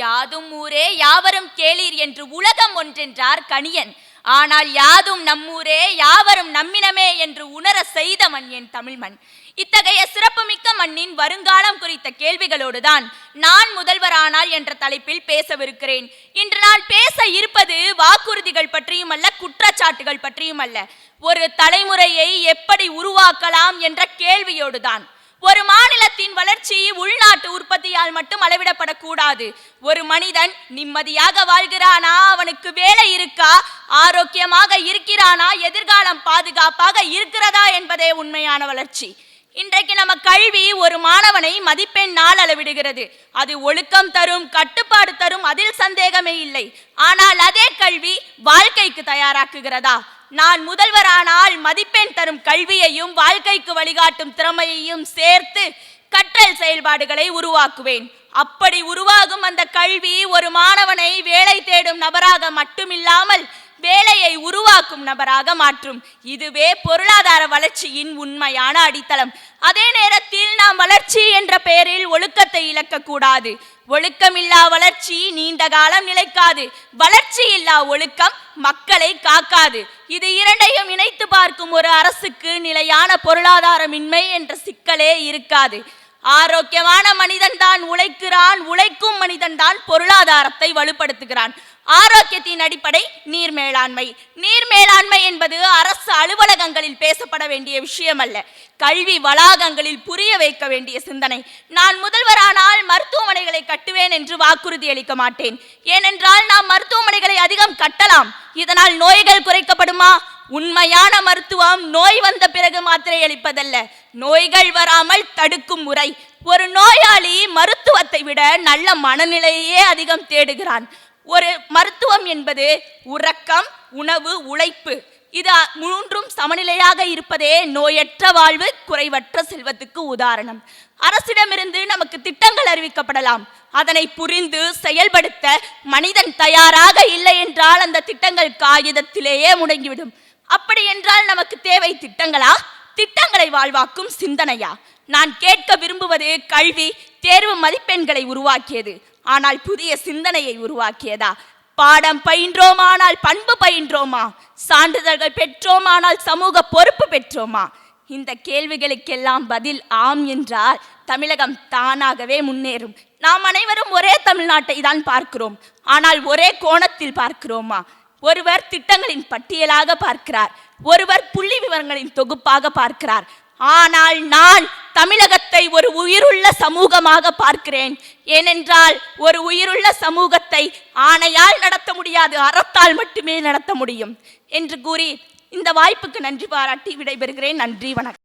யாதும் ஊரே யாவரும் கேளீர் என்று உலகம் ஒன்றென்றார் கணியன். ஆனால் யாதும் நம்மூரே யாவரும் நம்மினமே என்று உணர செய்த மண் என் தமிழ் மண். இத்தகைய சிறப்புமிக்க மண்ணின் வருங்காலம் குறித்த கேள்விகளோடுதான் நான் முதல்வரானால் என்ற தலைப்பில் பேசவிருக்கிறேன். இன்று நான் பேச இருப்பது வாக்குறுதிகள் பற்றியும் அல்ல, குற்றச்சாட்டுகள் பற்றியும் அல்ல, ஒரு தலைமுறையை எப்படி உருவாக்கலாம் என்ற கேள்வியோடுதான். ஒரு மாநிலத்தின் வளர்ச்சி உள்நாட்டு உற்பத்தியால் மட்டும் அளவிடப்படக்கூடாது. ஒரு மனிதன் நிம்மதியாக வாழ்கிறானா, அவனுக்கு வேலை இருக்கா, ஆரோக்கியமாக இருக்கிறானா, எதிர்காலம் பாதுகாப்பாக இருக்கிறதா என்பதே உண்மையான வளர்ச்சி. இன்றைக்கு நம்ம கல்வி ஒரு மாணவனை மதிப்பெண்ணால் அளவிடுகிறது. அது ஒழுக்கம் தரும், கட்டுப்பாடு தரும், அதில் சந்தேகமே இல்லை. ஆனால் அதே கல்வி வாழ்க்கைக்கு தயாராக்குகிறதா? நான் முதல்வரானால் மதிப்பெண் தரும் கல்வியையும் வாழ்க்கைக்கு வழிகாட்டும் திறமையையும் சேர்த்து கற்றல் செயல்பாடுகளை உருவாக்குவேன். அப்படி உருவாகும் அந்த கல்வி ஒரு மாணவனை வேலை தேடும் நபராக மட்டுமில்லாமல் வேலையை உருவாக்கும் நபராக மாற்றும். இதுவே பொருளாதார வளர்ச்சியின் உண்மையான அடித்தளம். அதே நேரத்தில் நாம் வளர்ச்சி என்ற பெயரில் ஒழுக்கத்தை இழக்கக்கூடாது. ஒழுக்கமில்லா வளர்ச்சி நீண்ட காலம் நிலைக்காது. வளர்ச்சி இல்லா ஒழுக்கம் மக்களை காக்காது. இது இரண்டையும் இணைத்து பார்க்கும் ஒரு அரசுக்கு நிலையான பொருளாதாரமின்மை என்ற சிக்கலே இருக்காது. ஆரோக்கியமான மனிதன் தான் உழைக்கிறான், உழைக்கும் மனிதன் தான் பொருளாதாரத்தை வலுப்படுத்துகிறான். ஆரோக்கியத்தின் அடிப்படை நீர் மேலாண்மை. நீர் மேலாண்மை என்பது அரசு அலுவலகங்களில் பேசப்பட வேண்டிய விஷயம் அல்ல, கல்வி வளாகங்களில் புரிய வைக்க வேண்டிய சிந்தனை. நான் முதல்வரானால் மருத்துவமனைகளை கட்டுவேன் என்று வாக்குறுதி அளிக்க மாட்டேன். ஏனென்றால் நாம் மருத்துவமனைகளை அதிகம் கட்டலாம், இதனால் நோய்கள் குறைக்கப்படுமா? உண்மையான மருத்துவம் நோய் வந்த பிறகு மாத்திரை அளிப்பதல்ல, நோய்கள் வராமல் தடுக்கும் முறை. ஒரு நோயாளி மருத்துவத்தை விட நல்ல மனநிலையே அதிகம் தேடுகிறான். ஒரு மருத்துவம் என்பது உறக்கம், உணவு, உழைப்பு, இது மூன்றும் சமநிலையாக இருப்பதே நோயற்ற வாழ்வு, குறைவற்ற செல்வத்துக்கு உதாரணம். அரசிடமிருந்து நமக்கு திட்டங்கள் அறிவிக்கப்படலாம், அதனை புரிந்து செயல்படுத்த மனிதன் தயாராக இல்லை என்றால் அந்த திட்டங்கள் காகிதத்திலேயே முடங்கிவிடும். அப்படி என்றால் நமக்கு தேவை திட்டங்களா, திட்டங்களை வாழ்வாக்கும் சிந்தனையா? நான் கேட்க விரும்புவது கல்வி தேர்வு மதிப்பெண்களை உருவாக்கியது, ஆனால் புதிய சிந்தனையை உருவாக்கியதா? பாடம் பயின்றோமானால் பண்பு பயின்றோமா? சான்றிதழ்கள் பெற்றோமானால் சமூக பொறுப்பு பெற்றோமா? இந்த கேள்விகளுக்கெல்லாம் பதில் ஆம் என்றால் தமிழகம் தானாகவே முன்னேறும். நாம் அனைவரும் ஒரே தமிழ்நாட்டை தான் பார்க்கிறோம், ஆனால் ஒரே கோணத்தில் பார்க்கிறோமா? ஒருவர் திட்டங்களின் பட்டியலாக பார்க்கிறார், ஒருவர் புள்ளி விவரங்களின் தொகுப்பாக பார்க்கிறார். ஆனால் நான் தமிழகத்தை ஒரு உயிருள்ள சமூகமாக பார்க்கிறேன். ஏனென்றால் ஒரு உயிருள்ள சமூகத்தை ஆணையால் நடத்த முடியாது, அறத்தால் மட்டுமே நடத்த முடியும் என்று கூறி இந்த வாய்ப்புக்கு நன்றி பாராட்டி விடைபெறுகிறேன். நன்றி, வணக்கம்.